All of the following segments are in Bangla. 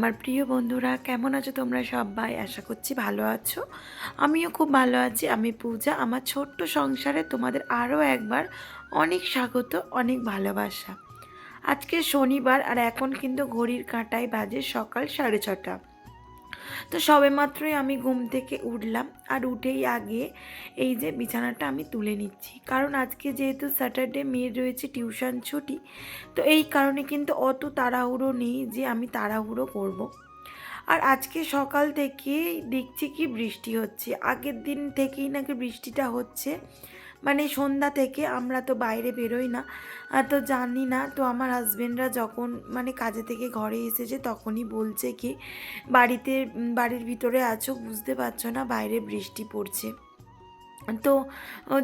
আমার প্রিয় বন্ধুরা, কেমন আছো তোমরা সবাই? আশা করছি ভালো আছো। আমিও খুব ভালো আছি। আমি পূজা। আমার ছোট্ট সংসারে তোমাদের আরও একবার অনেক স্বাগত, অনেক ভালোবাসা। আজকে শনিবার আর এখন কিন্তু ঘড়ির কাঁটায় বাজে সকাল 6:30। তো সবেমাত্রই আমি ঘুম থেকে উঠলাম, আর উঠেই আগে এই যে বিছানাটা আমি তুলে নিচ্ছি, কারণ আজকে যেহেতু স্যাটারডে, মেয়ের রয়েছে টিউশন ছুটি। তো এই কারণে কিন্তু অত তাড়াহুড়ো নেই যে আমি তাড়াহুড়ো করব। আর আজকে সকাল থেকে দেখছি কি বৃষ্টি হচ্ছে, আগের দিন থেকেই নাকি বৃষ্টিটা হচ্ছে, মানে সন্ধ্যা থেকে। আমরা তো বাইরে বেরোই না, তো জানি না। তো আমার হাজবেন্ডরা যখন মানে কাজে থেকে ঘরে এসেছে তখনই বলছে কি বাড়ির ভিতরে আছো, বুঝতে পারছো না বাইরে বৃষ্টি পড়ছে। তো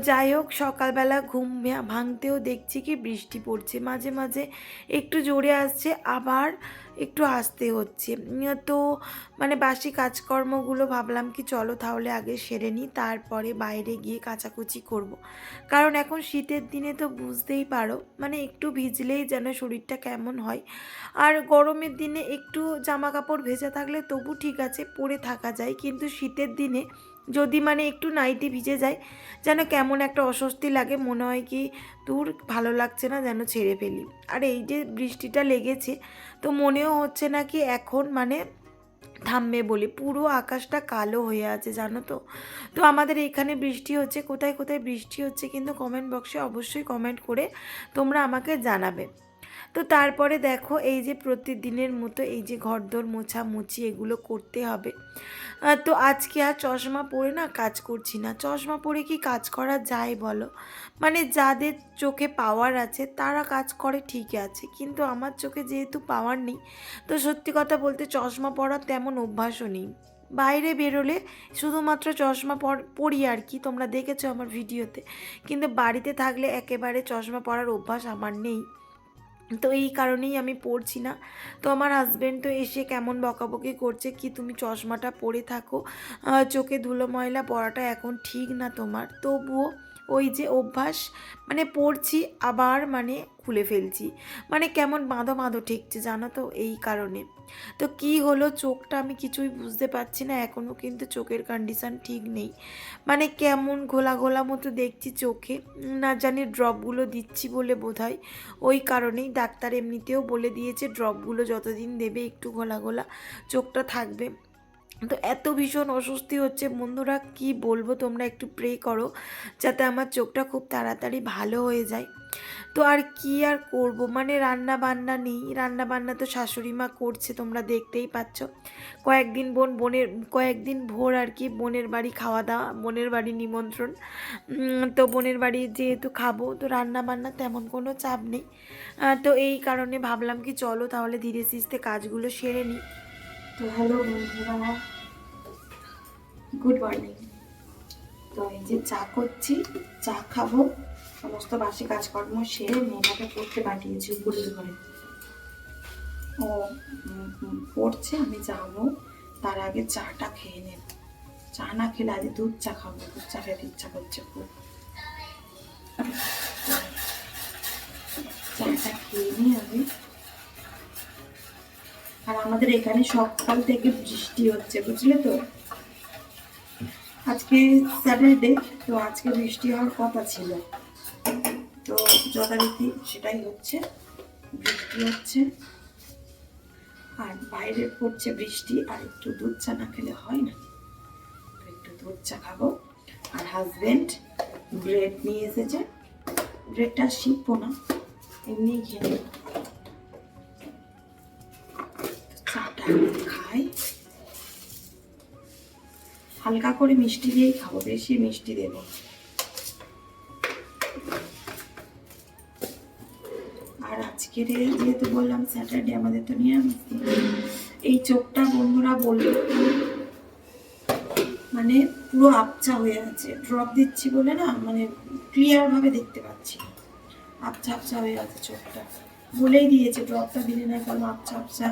যাই হোক, সকালবেলা ঘুম ভাঙতেও দেখছি কি বৃষ্টি পড়ছে, মাঝে মাঝে একটু জোরে আসছে, আবার একটু আসতে হচ্ছে। তো মানে বাসি কাজকর্মগুলো ভাবলাম কি চলো তাহলে আগে সেরে নিই, তারপরে বাইরে গিয়ে কাচাকুচি করব। কারণ এখন শীতের দিনে তো বুঝতেই পারো, মানে একটু ভিজলেই যেন শরীরটা কেমন হয়। আর গরমের দিনে একটু জামা কাপড় ভেজা থাকলে তবু ঠিক আছে, পরে থাকা যায়, কিন্তু শীতের দিনে যদি মানে একটু নাইটি ভিজে যায়, যেন কেমন একটা অস্বস্তি লাগে, মনে হয় কি দূর ভালো লাগছে না, যেন ছেড়ে ফেলি। আর এই যে বৃষ্টিটা লেগেছে, তো মনেও হচ্ছে না কি এখন মানে থামবে বলে, পুরো আকাশটা কালো হয়ে আছে জানো তো। তো আমাদের এখানে বৃষ্টি হচ্ছে, কোথায় কোথায় বৃষ্টি হচ্ছে কিন্তু কমেন্ট বক্সে অবশ্যই কমেন্ট করে তোমরা আমাকে জানাবে। তো তারপরে দেখো, এই যে প্রতিদিনের মতো এই যে ঘরদোর মোছামুছি এগুলো করতে হবে। তো আজকে আর চশমা পরে না কাজ করছি না। চশমা পরে কি কাজ করা যায় বলো? মানে যাদের চোখে পাওয়ার আছে তারা কাজ করে ঠিকই আছে, কিন্তু আমার চোখে যেহেতু পাওয়ার নেই, তো সত্যি কথা বলতে চশমা পরার তেমন অভ্যাসও নেই। বাইরে বেরোলে শুধুমাত্র চশমা পরি আর কি, তোমরা দেখেছো আমার ভিডিওতে। কিন্তু বাড়িতে থাকলে একেবারে চশমা পরার অভ্যাস আমার নেই। তো এই কারণেই আমি পড়ছি না। তো আমার হাজব্যান্ড তো এসে কেমন বকাবকি করছে কি তুমি চশমাটা পরে থাকো, চোখে ধুলো ময়লা পড়াটা এখন ঠিক না তোমার। তবুও ওই যে অভ্যাস, মানে পড়ছি আবার মানে খুলে ফেলছি, মানে কেমন বাঁধো বাঁধো ঠেকছে জানো তো, এই কারণে। তো কি হলো চোখটা আমি কিছুই বুঝতে পারছি না, এখনও কিন্তু চোখের কন্ডিশান ঠিক নেই, মানে কেমন ঘোলা ঘোলা মতো দেখছি চোখে। না জানি ড্রপগুলো দিচ্ছি বলে বোধহয়, ওই কারণেই ডাক্তার এমনিতেও বলে দিয়েছে ড্রপগুলো যতদিন দেবে একটু ঘোলা ঘোলা চোখটা থাকবে। তো এত ভীষণ অস্বস্তি হচ্ছে বন্ধুরা, কি বলবো, তোমরা একটু প্রে করো যাতে আমার চোখটা খুব তাড়াতাড়ি ভালো হয়ে যায়। তো আর কি আর করব, মানে রান্না বান্না নেই, রান্না বান্না তো শাশুড়ি মা করছে, তোমরা দেখতেই পাচ্ছ। কয়েকদিন ভোর আর কি বোনের বাড়ি খাওয়া দাওয়া, বোনের বাড়ি নিমন্ত্রণ। তো বোনের বাড়ি যেহেতু খাবো, তো রান্না বান্না তেমন কোনো চাপ নেই। তো এই কারণে ভাবলাম কি চলো তাহলে ধীরে সুস্থে কাজগুলো সেরে নিই। তো হ্যালো বন্ধুরা, গুড মর্নিং। তো এই যে চা করছি, চা খাবো, সমস্ত বাসি কাজকর্ম সেরে মেয়েটাকে পড়তে পাঠিয়েছি উপরের ঘরে। ও পড়ছে, আমি যাবো, তার আগে চাটা খেয়ে নেব। চা না খেলে আজ দুধ চা খাবো, দুধ চা খেতে ইচ্ছা করছে খুব। চাটা খেয়ে নিই আমি। আর আমাদের এখানে সকাল থেকে বৃষ্টি হচ্ছে, বুঝলে তো। আজকে স্যাটারডে, তো আজকে বৃষ্টি হওয়ার কথা ছিল, তো যথারীতি সেটাই হচ্ছে, বৃষ্টি হচ্ছে। আর বাইরে পড়ছে বৃষ্টি, আর একটু দুধ চা না খেলে হয় না, তো একটু দুধ চা খাবো। আর হাজবেন্ড ব্রেড নিয়ে এসেছে, ব্রেডটা শিখবো না, এমনি খেয়ে নেব। চাটা খাই, হালকা করে মিষ্টি দিয়েই খাবো, বেশি মিষ্টি দেবো। আর আজকের যেহেতু বললাম স্যাটারডে, আমাদের তো নিরামিষ। এই চোখটা বন্ধুরা বললো মানে পুরো আবছা হয়ে আছে, ড্রপ দিচ্ছি বলে না, মানে ক্লিয়ার ভাবে দেখতে পাচ্ছি না, আবছা আবছা হয়ে আছে চোখটা। বলেই দিয়েছে ড্রপটা দিলে না কারণ আবছা আবছা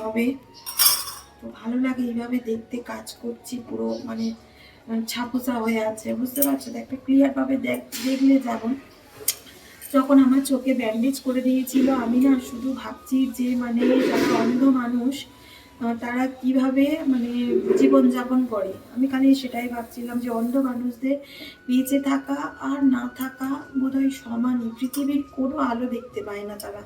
হবে। তো ভালো লাগে এইভাবে দেখতে, কাজ করছি পুরো মানে ছাপোসা হয়ে আছে, বুঝতে পারছো তো। একটা ক্লিয়ার ভাবে দেখলে যেমন, যখন আমার চোখে ব্যান্ডেজ করে দিয়েছিল, আমি না শুধু ভাবছি যে মানে যারা অন্ধ মানুষ তারা কিভাবে মানে জীবনযাপন করে। আমি খালি সেটাই ভাবছিলাম যে অন্ধ মানুষদের বেঁচে থাকা আর না থাকা বোধহয় সমানই, পৃথিবীর কোনো আলো দেখতে পায় না তারা।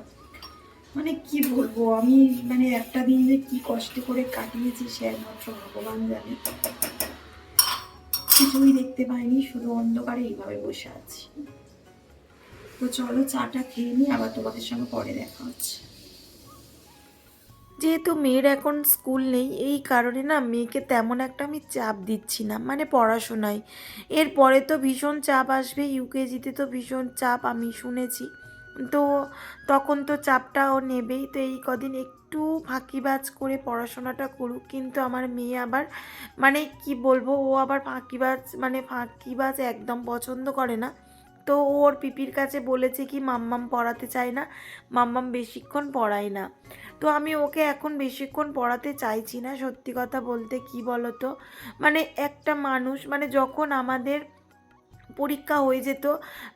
মানে কি বলবো আমি, মানে একটা দিন যে কি কষ্ট করে কাটিয়েছি সে একমাত্র ভগবান জানে। কিছুই দেখতে পাইনি, শুধু অন্ধকারে এইভাবে বসে আছি। তো চলো চাটা খেয়ে নিই, আবার তোমাদের সঙ্গে পরে দেখা হচ্ছে। যেহেতু মেয়ের এখন স্কুল নেই, এই কারণে না মেয়েকে তেমন একটা আমি চাপ দিচ্ছি না, মানে পড়াশোনায়। এরপরে তো ভীষণ চাপ আসবে, ইউকেজিতে তো ভীষণ চাপ আমি শুনেছি। তো তখন তো চাপটা ও নেবেই। তো এই কদিন একটু ফাঁকিবাজ করে পড়াশোনাটা করুক, কিন্তু আমার মেয়ে আবার মানে কি বলবো, ও আবার ফাঁকিবাজ, মানে ফাঁকিবাজ একদম পছন্দ করে না। তো ওর পিপির কাছে বলেছে কি মাম্মাম পড়াতে চায় না, মাম্মাম বেশিক্ষণ পড়ায় না। তো আমি ওকে এখন বেশিক্ষণ পড়াতে চাইছি না, সত্যি কথা বলতে। কি বলো তো, মানে একটা মানুষ, মানে যখন আমাদের পরীক্ষা হয়ে যেত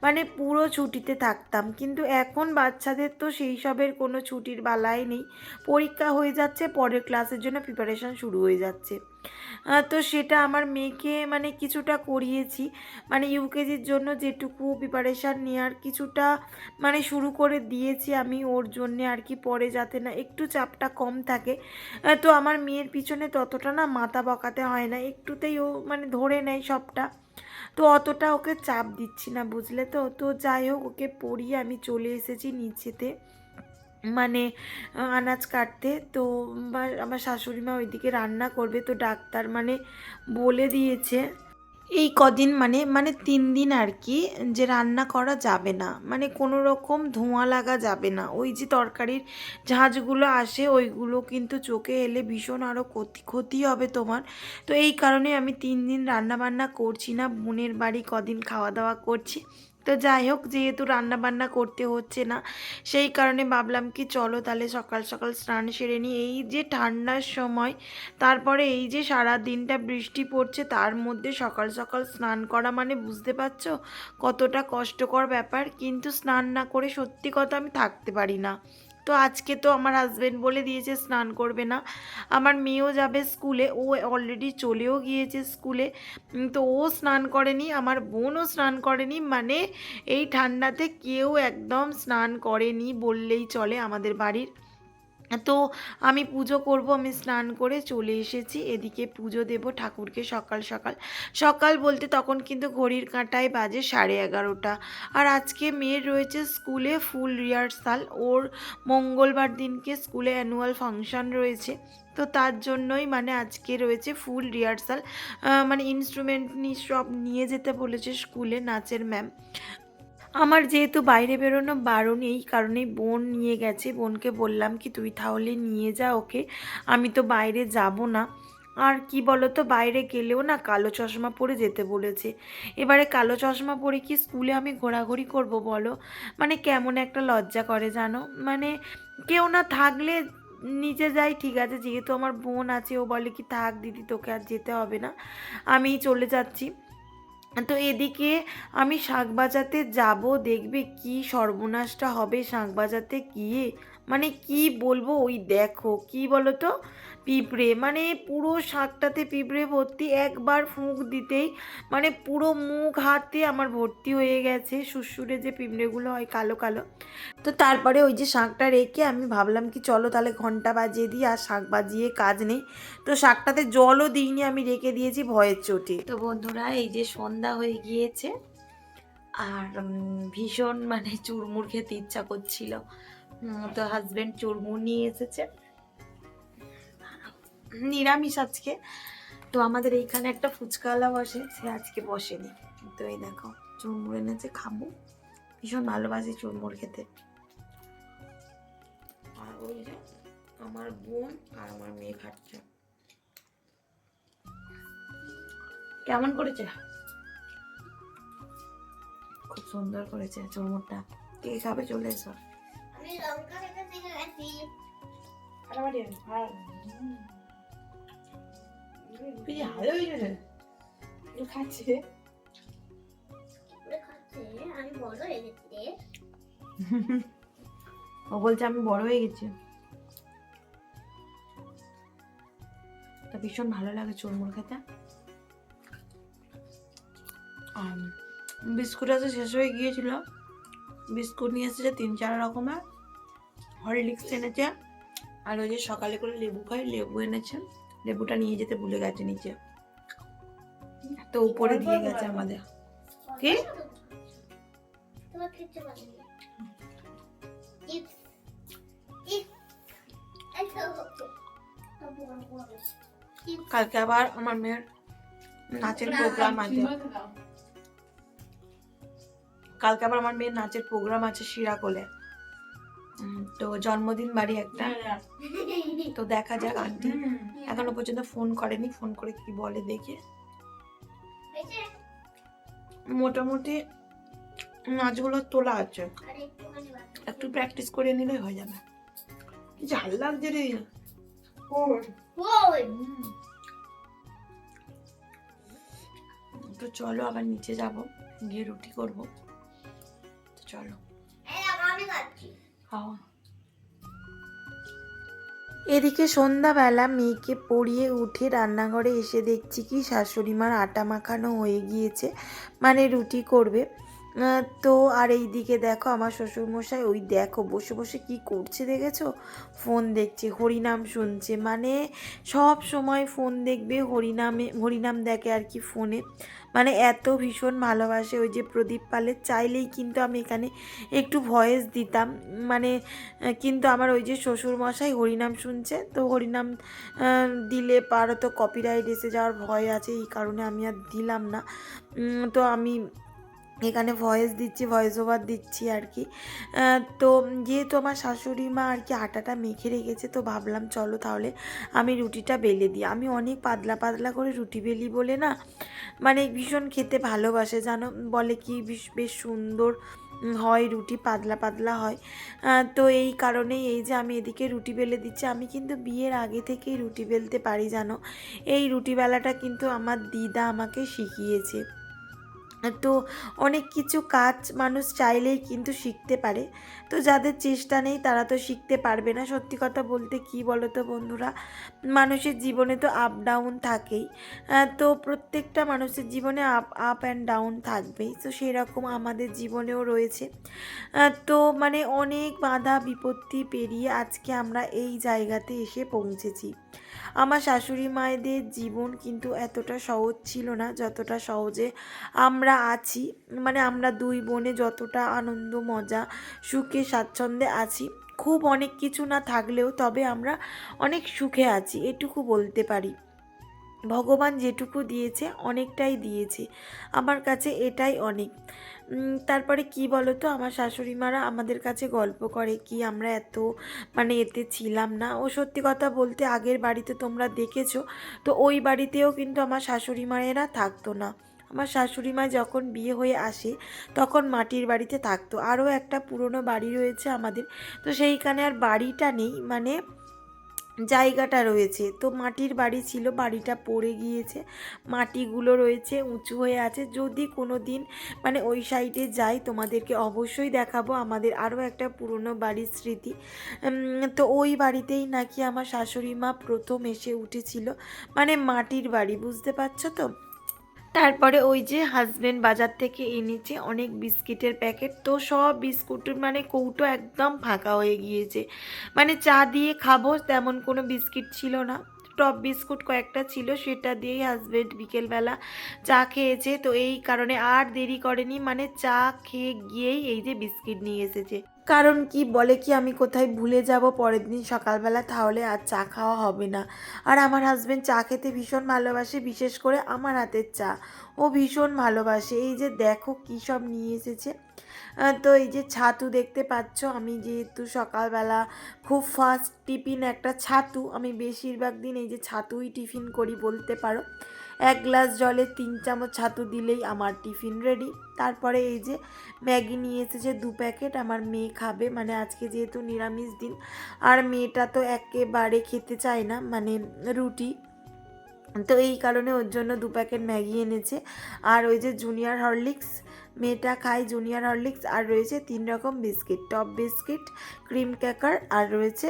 মানে পুরো ছুটিতে থাকতাম, কিন্তু এখন বাচ্চাদের তো সেই সবের কোনো ছুটির বালাই নেই। পরীক্ষা হয়ে যাচ্ছে, পরের ক্লাসের জন্য প্রিপারেশান শুরু হয়ে যাচ্ছে। তো সেটা আমার মেয়েকে মানে কিছুটা করিয়েছি, মানে ইউকেজির জন্য যেটুকু প্রিপারেশান নেওয়ার কিছুটা মানে শুরু করে দিয়েছি আমি ওর জন্যে আর কি, পরে যাতে না একটু চাপটা কম থাকে। তো আমার মেয়ের পিছনে ততটা না মাথা বকাতে হয় না, একটুতেই ও মানে ধরে নেয় সবটা। তো অতটা ওকে চাপ দিচ্ছি না, বুঝলে তো। তো যাই হোক, ওকে পড়িয়ে আমি চলে এসেছি নিচেতে, মানে আনাজ কাটতে। তো আমার শাশুড়ি মা ওইদিকে রান্না করবে, তো ডাক্তার মানে বলে দিয়েছে এই কদিন মানে মানে 3 দিন আর কি, যে রান্না করা যাবে না, মানে কোনো রকম ধোঁয়া লাগা যাবে না। ওই যে তরকারির ঝাঁঝগুলো আসে ওইগুলো কিন্তু চোখে এলে ভীষণ আরও ক্ষতি ক্ষতি হবে তোমার। তো এই কারণে আমি 3 দিন রান্না বান্না করছি না, বোনের বাড়ি কদিন খাওয়া দাওয়া করছি। তো যাই হোক, যেহেতু রান্না বান্না করতে হচ্ছে না, সেই কারণে ভাবলাম কি চলো তাহলে সকাল সকাল স্নান সেরে নিই। এই যে ঠান্ডার সময়, তারপরে এই যে সারা দিনটা বৃষ্টি পড়ছে, তার মধ্যে সকাল সকাল স্নান করা মানে বুঝতে পারছো কতটা কষ্টকর ব্যাপার। কিন্তু স্নান না করে সত্যি কথা আমি থাকতে পারি না। তো আজকে তো আমার হাজবেন্ড বলে দিয়েছে স্নান করবে না। আমার মেয়েও যাবে স্কুলে, ও অলরেডি চলেও গিয়েছে স্কুলে। তো ও স্নান করেনি, আমার বোনও স্নান করেনি, মানে এই ঠান্ডাতে কেউ একদম স্নান করেনি বললেই চলে আমাদের বাড়ির। তো আমি পুজো করব, আমি স্নান করে চলে এসেছি এদিকে, পুজো দেব ঠাকুরকে সকাল সকাল। সকাল বলতে তখন কিন্তু ঘড়ির কাঁটায় বাজে 11:30। আর আজকে মেয়ের রয়েছে স্কুলে ফুল রিহার্সাল, ওর মঙ্গলবার দিনকে স্কুলে অ্যানুয়াল ফাংশন রয়েছে। তো তার জন্যই মানে আজকে রয়েছে ফুল রিহার্সাল, মানে ইনস্ট্রুমেন্ট সব নিয়ে যেতে বলেছে স্কুলে, নাচের ম্যাম। আমার যেহেতু বাইরে বেরোনো বারণ, এই কারণেই বোন নিয়ে গেছে। বোনকে বললাম কি তুই তাহলে নিয়ে যা ওকে, আমি তো বাইরে যাব না। আর কি বলো তো, বাইরে গেলেও না কালো চশমা পরে যেতে বলেছে। এবারে কালো চশমা পরে কি স্কুলে আমি ঘোরাঘুরি করব বলো, মানে কেমন একটা লজ্জা করে জানো। মানে কেউ না থাকলে নিজে যাই ঠিক আছে, যেহেতু আমার বোন আছে ও বলে কি থাক দিদি তোকে আর যেতে হবে না, আমি চলে যাচ্ছি। তো এদিকে আমি শাক বাজাতে যাব, দেখবে কি সর্বনাশটা হবে শাক বাজাতে গিয়ে, মানে কি বলবো। ওই দেখো কি বলো তো, পিঁপড়ে, মানে পুরো শাকটাতে পিঁপড়ে ভর্তি, একবার ফুঁক দিতেই মানে পুরো মুখ হাতে আমার ভর্তি হয়ে গেছে, সুড়সুড়ে যে পিঁপড়েগুলো হয় কালো কালো। তো তারপরে ওই যে শাকটা রেখে আমি ভাবলাম কি চলো তাহলে ঘন্টা বাজিয়ে দিই, আর শাক বাজিয়ে কাজ নেই। তো শাকটাতে জলও দিইনি, আমি রেখে দিয়েছি ভয়ের চোটে। তো বন্ধুরা এই যে সন্ধ্যা হয়ে গিয়েছে, আর ভীষণ মানে চুরমুর খেতে ইচ্ছা করছিল। তো হাজবেন্ড চুরমুর নিয়ে এসেছে, নিরামিষ আজকে। তো আমাদের এইখানে একটা ফুচকাওয়ালা বসে, সে আজকে বসেনি। তো এই দেখো চুরমুর এনেছে, খাবো, ভীষণ ভালোবাসি চুরমুর খেতে। আর ওই যে আমার বোন আর আমার মেয়ে খাচ্ছে। কেমন করেছে? খুব সুন্দর করেছে চুরমুরটা। কে খাবে চলে এসো। আমি লঙ্কা খেতে শিখে গেছি। আরে ভালো কি ভালো হয়েছে, খাচ্ছে আমি বড় হয়ে গেছি। ও বলছে আমি বড় হয়ে গেছি। ভীষণ ভালো লাগে চুরমুর খেতে। বিস্কুট আছে শেষ হয়ে গিয়েছিল, বিস্কুট নিয়ে এসেছে 3-4 রকমের, হরলিক্স এনেছে, আর ওই যে সকালে করে লেবু খাই, লেবু এনেছে, লেবুটা নিয়ে যেতে ভুলে গেছে নিচে, তো উপরে দিয়ে গেছে আমাদের। কি কালকে আবার আমার মেয়ের নাচের প্রোগ্রাম আছে, শিরাকোলে। তো জন্মদিন বাড়ি একটা, তো দেখা যাক। আন্টি এখনো পর্যন্ত ফোন করেনি, ফোন করে কি বলে দেখে। মোটামুটি নাচগুলো তোলা আছে, একটু প্র্যাকটিস করে নিলে হয়ে যাবে। ঝাল লাগছে রে। তো চলো আবার নিচে যাব, গিয়ে রুটি করব। তো চলো খাওয়া। এদিকে সন্ধ্যাবেলা মেয়েকে পড়িয়ে উঠে রান্নাঘরে এসে দেখছি কি শাশুড়ি মার আটা মাখানো হয়ে গিয়েছে, মানে রুটি করবে। তো আর এই দিকে দেখো আমার শ্বশুরমশাই ওই দেখো বসে বসে কি করছে দেখেছো, ফোন দেখছে, হরিনাম শুনছে, মানে সব সময় ফোন দেখবে, হরিনাম দেখে আর কি ফোনে, মানে এত ভীষণ ভালোবাসে। ওই যে প্রদীপ পালের, চাইলেই কিন্তু আমি এখানে একটু ভয়েস দিতাম, মানে কিন্তু আমার ওই যে শ্বশুরমশাই হরিনাম শুনছে, তো হরিনাম দিলে পারো তো কপিরাইট এসে যাওয়ার ভয় আছে, এই কারণে আমি আর দিলাম না। তো আমি এখানে ভয়েস দিচ্ছি, ভয়েস ওভার দিচ্ছি আর কি। তো যেহেতু আমার শাশুড়ি মা আর কি আটাটা মেখে রেখেছে, তো ভাবলাম চলো তাহলে আমি রুটিটা বেলে দিই। আমি অনেক পাতলা পাতলা করে রুটি বেলি বলে না, মানে ভীষণ খেতে ভালোবাসে জানো, বলে কি বেশ সুন্দর হয় রুটি, পাতলা পাতলা হয়। তো এই কারণেই এই যে আমি এদিকে রুটি বেলে দিচ্ছি। আমি কিন্তু বিয়ের আগে থেকেই রুটি বেলতে পারি জানো, এই রুটি বেলাটা কিন্তু আমার দিদা আমাকে শিখিয়েছে। তো অনেক কিছু কাজ মানুষ চাইলেই কিন্তু শিখতে পারে, তো যাদের চেষ্টা নেই তারা তো শিখতে পারবে না। সত্যি কথা বলতে কি বলো তো বন্ধুরা, মানুষের জীবনে তো আপ ডাউন থাকেই, তো প্রত্যেকটা মানুষের জীবনে আপ অ্যান্ড ডাউন থাকবেই, তো সেরকম আমাদের জীবনেও রয়েছে। তো মানে অনেক বাধা বিপত্তি পেরিয়ে আজকে আমরা এই জায়গাতে এসে পৌঁছেছি। আমার শাশুড়ি মায়েদের জীবন কিন্তু এতটা সহজ ছিল না যতটা সহজে আমরা আছি, মানে আমরা দুই বোনে যতটা আনন্দ মজা সুখে স্বাচ্ছন্দ্যে আছি, খুব অনেক কিছু না থাকলেও তবে আমরা অনেক সুখে আছি, এটুকু বলতে পারি। ভগবান যেটুকু দিয়েছে অনেকটাই দিয়েছে, আমার কাছে এটাই অনেক। তারপরে কি বলো তো, আমার শাশুড়ি মারা আমাদের কাছে গল্প করে কি আমরা এত মানে এতে ছিলাম না। ও সত্যি কথা বলতে আগের বাড়িতে তোমরা দেখেছো, তো ওই বাড়িতেও কিন্তু আমার শাশুড়ি মায়েরা থাকতো না। আমার শাশুড়ি মা যখন বিয়ে হয়ে আসে তখন মাটির বাড়িতে থাকতো, আরও একটা পুরনো বাড়ি রয়েছে আমাদের, তো সেইখানে আর বাড়িটা নেই, মানে জায়গাটা রয়েছে, তো মাটির বাড়ি ছিল, বাড়িটা পড়ে গিয়েছে, মাটিগুলো রয়েছে উঁচু হয়ে আছে। যদি কোনো দিন মানে ওই সাইডে যাই তোমাদেরকে অবশ্যই দেখাবো আমাদের আরও একটা পুরনো বাড়ির স্মৃতি। তো ওই বাড়িতেই নাকি আমার শাশুড়ি মা প্রথম এসে উঠেছিল, মানে মাটির বাড়ি, বুঝতে পারছো তো। তারপরে ওই যে হাজবেন্ড বাজার থেকে এনেছে অনেক বিস্কিটের প্যাকেট, তো সব বিস্কুটের মানে কৌটো একদম ফাঁকা হয়ে গিয়েছে, মানে চা দিয়ে খাবো তেমন কোনো বিস্কিট ছিল না। টপ বিস্কুট কয়েকটা ছিল, সেটা দিয়েই হাজবেন্ড বিকেলবেলা চা খেয়েছে। তো এই কারণে আর দেরি করেনি, মানে চা খেয়ে গিয়েই এই যে বিস্কিট নিয়ে এসেছে। কারণ কি বলে কি আমি কোথায় ভুলে যাব পরের দিন সকালবেলা, তাহলে আর চা খাওয়া হবে না। আর আমার হাজবেন্ড চা খেতে ভীষণ ভালোবাসে, বিশেষ করে আমার হাতের চা ও ভীষণ ভালোবাসে। এই যে দেখো কী সব নিয়ে এসেছে, তো এই যে ছাতু দেখতে পাচ্ছ, আমি যেহেতু সকালবেলা খুব ফাস্ট টিফিন একটা ছাতু, আমি বেশিরভাগ দিন এই যে ছাতুই টিফিন করি বলতে পারো। 1 গ্লাস জলে 3 চামচ ছাতু দিলেই আমার টিফিন রেডি। তারপরে এই যে ম্যাগি নিয়ে এসেছে 2 প্যাকেট, আমার মেয়ে খাবে, মানে আজকে যেহেতু নিরামিষ দিন, আর মেয়েটা তো একেবারে খেতে চায় না মানে রুটি, তো এই কারণে ওর জন্য 2 প্যাকেট ম্যাগি এনেছে। আর ওই যে জুনিয়র হরলিক্স, মেয়েটা খায় জুনিয়র হরলিক্স, আর রয়েছে 3 রকম biscuit, top biscuit, cream cracker, আর রয়েছে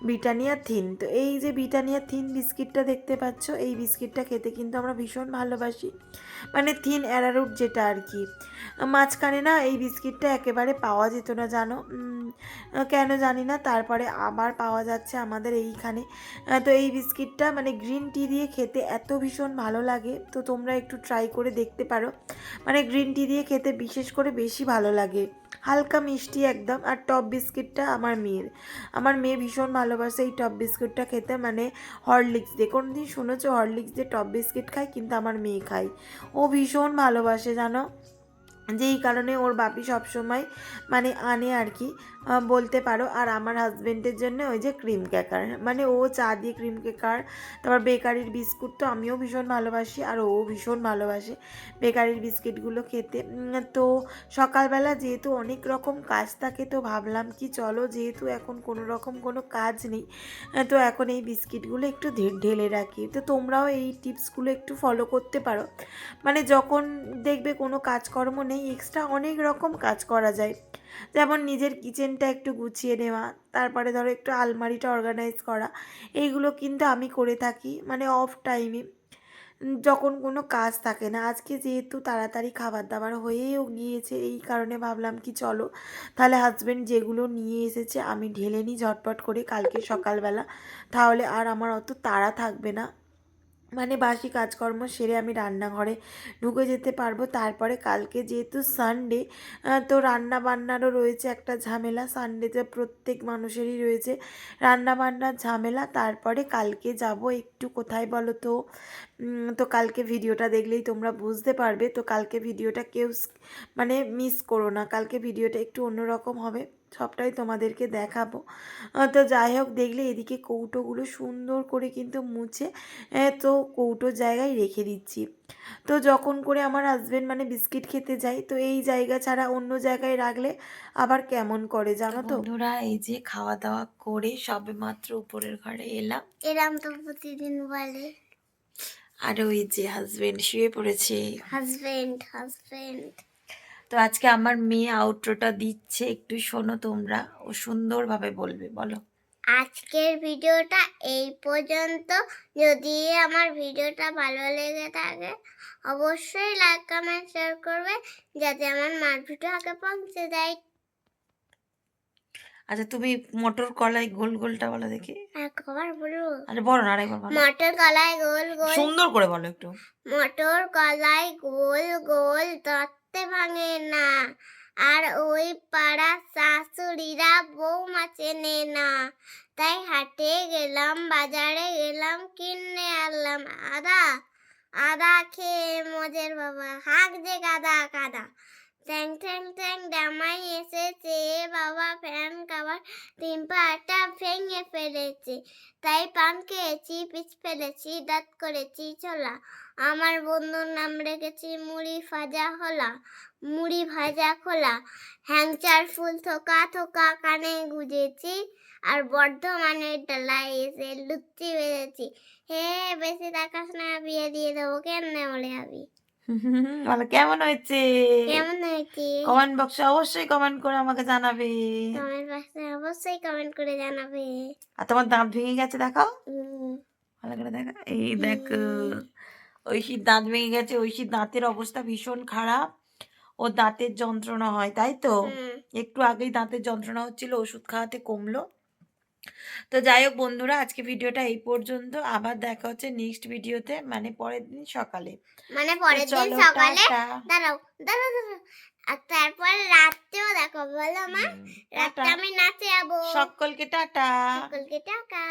ব্রিটানিয়া থিন। তো এই যে ব্রিটানিয়া থিন বিস্কিটটা দেখতে পাচ্ছ, এই বিস্কিটটা খেতে কিন্তু আমরা ভীষণ ভালোবাসি, মানে থিন অ্যারারুট যেটা আর কি। মাঝখানে না এই বিস্কিটটা একেবারে পাওয়া যেত না জানো, কেন জানি না, তারপরে আবার পাওয়া যাচ্ছে আমাদের এইখানে। তো এই বিস্কিটটা মানে গ্রিন টি দিয়ে খেতে এত ভীষণ ভালো লাগে, তো তোমরা একটু ট্রাই করে দেখতে পারো। মানে গ্রিন টি দিয়ে খেতে বিশেষ করে বেশি ভালো লাগে, হালকা মিষ্টি একদম। আর টপ বিস্কিটটা আমার মেয়ে ভীষণ ভালোবাসে এই টপ বিস্কিটটা খেতে, মানে হরলিক্স দিয়ে। কোনো দিন শুনেছো হরলিক্স দিয়ে টপ বিস্কিট খায়? কিন্তু আমার মেয়ে খায়, ও ভীষণ ভালোবাসে জানো, যেই কারণে ওর বাপি সবসময় মানে আনে আর কি, বলতে পারো। আর আমার হাজব্যান্ডের জন্য ওই যে ক্রিম ক্র্যাকার, মানে ও চা দিয়ে ক্রিম ক্র্যাকার, তারপর বেকারির বিস্কুট তো আমিও ভীষণ ভালোবাসি, আর ও ভীষণ ভালোবাসে বেকারির বিস্কিটগুলো খেতে। তো সকালবেলা যেহেতু অনেক রকম কাজ থাকে, তো ভাবলাম কি চলো, যেহেতু এখন কোনো রকম কোনো কাজ নেই, তো এখন এই বিস্কিটগুলো একটু ঢেলে রাখি। তো তোমরাও এই টিপসগুলো একটু ফলো করতে পারো, মানে যখন দেখবে কোনো কাজকর্ম নেই, এক্সট্রা অনেক রকম কাজ করা যায়। যেমন নিজের কিচেনটা একটু গুছিয়ে নেওয়া, তারপরে ধরো একটু আলমারিটা অর্গানাইজ করা, এইগুলো কিন্তু আমি করে থাকি মানে অফ টাইমে, যখন কোনো কাজ থাকে না। আজকে যেহেতু তাড়াতাড়ি খাবার দাবার হয়েও গিয়েছে, এই কারণে ভাবলাম কি চলো তাহলে হাজব্যান্ড যেগুলো নিয়ে এসেছে আমি ঢেলে নিই ঝটপট করে কালকে সকালবেলা, তাহলে আর আমার অত তাড়া থাকবে না, মানে বাসি কাজকর্ম সেরে আমি রান্নাঘরে ঢুকে যেতে পারবো। তারপরে কালকে যেহেতু সানডে, তো রান্না বান্নারও রয়েছে একটা ঝামেলা, সানডেতে প্রত্যেক মানুষেরই রয়েছে রান্না বান্নার ঝামেলা। তারপরে কালকে যাব একটু কোথায় বলো তো, তো কালকে ভিডিওটা দেখলেই তোমরা বুঝতে পারবে। তো কালকে ভিডিওটা কেউ মানে মিস করো না, কালকে ভিডিওটা একটু অন্যরকম হবে, সবটাই তোমাদেরকে দেখাবো। তো যাই হোক, দেখলে এদিকে কৌটোগুলো সুন্দর করে কিন্তু মুছে তো কৌটোর জায়গায় রেখে দিচ্ছি। তো যখন করে আমার হাজবেন্ড মানে বিস্কিট খেতে যায়, তো এই জায়গা ছাড়া অন্য জায়গায় রাখলে আবার কেমন করে জানো তো বন্ধুরা। এই যে খাওয়া দাওয়া করে সবে মাত্র উপরের ঘরে এলাম, এরম তো প্রতিদিন বলে। আর ওই যে হাজবেন্ড শুয়ে পড়েছে। হাজবেন্ড তো আজকে আমার মেয়ে আউটরোটা দিচ্ছে, একটু শোনো তোমরা, ও সুন্দরভাবে বলবে, বলো। আজকের ভিডিওটা এই পর্যন্ত। যদি আমার ভিডিওটা ভালো লেগে থাকে অবশ্যই লাইক কমেন্ট শেয়ার করবে, যাতে আমার মার ভিডিও আগে পৌঁছে যায়। আচ্ছা তুমি মটর কলাই গোল গোলটা বলো দেখি। একবার বলো। আরে বলো না, আরেকবার বলো, মটর কলাই গোল গোল। সুন্দর করে বলো একটু। মটর কলাই গোল গোল তত্ত্বে ভাঙে না, আর ওই পাড়া শাশুড়িরা বৌমা চেনে না। তাই হাটে গেলাম, বাজারে গেলাম, কিনে আনলাম আদা। আদা খেয়ে মজের বাবা, হাক যে গাদা কাদা। ট্যাং ট্যাং ট্যাং জামাই এসেছে, বাবা ফ্যান খাবার 3 পাটা ভেঙে ফেলেছে। তাই পান খেয়েছি, পিচ ফেলেছি, দাঁত করেছি ছোলা। আমার বন্ধুর নাম রেখেছি মুড়ি ভাজা হলা। মুড়ি ভাজা খোলা, হ্যাংচার ফুল থোকা থোকা কানে গুজেছি, আর বর্ধমানের ডালায় এসে লুচি বেঁধেছি। হে বেশি দেখাস না, বিয়ে দিয়ে দেবো, কেমনে বলে আমি। বলো কেমন হয়েছে, কেমন হয়েছে কমেন্ট বক্সে অবশ্যই কমেন্ট করে আমাকে জানাবে, কমেন্ট বক্সে অবশ্যই কমেন্ট করে জানাবে। আর তোমার দাঁত ভেঙে গেছে দেখাও, উম, ভালো করে দেখা, এই দেখো ঐশীর দাঁত ভেঙে গেছে, ঐশীর দাঁতের অবস্থা ভীষণ খারাপ, ও দাঁতের যন্ত্রণা হয় তাই তো, একটু আগেই দাঁতের যন্ত্রণা হচ্ছিল, ওষুধ খাওয়াতে কমলো। তো যাই হোক বন্ধুরা, আজকে ভিডিওটা এই পর্যন্ত, আবার দেখা হচ্ছে নেক্সট ভিডিওতে, মানে পরের দিন সকালে, মানে পরের দিন চলো সকালে। টাটা। দাঁড়াও দাঁড়াও দাঁড়াও, আর তারপর রাত্রেও দেখো, বলো মা। রাত্রে টাটা আমি নাচে যাবো। সকলকে, টাটা। সকলকে টাকা।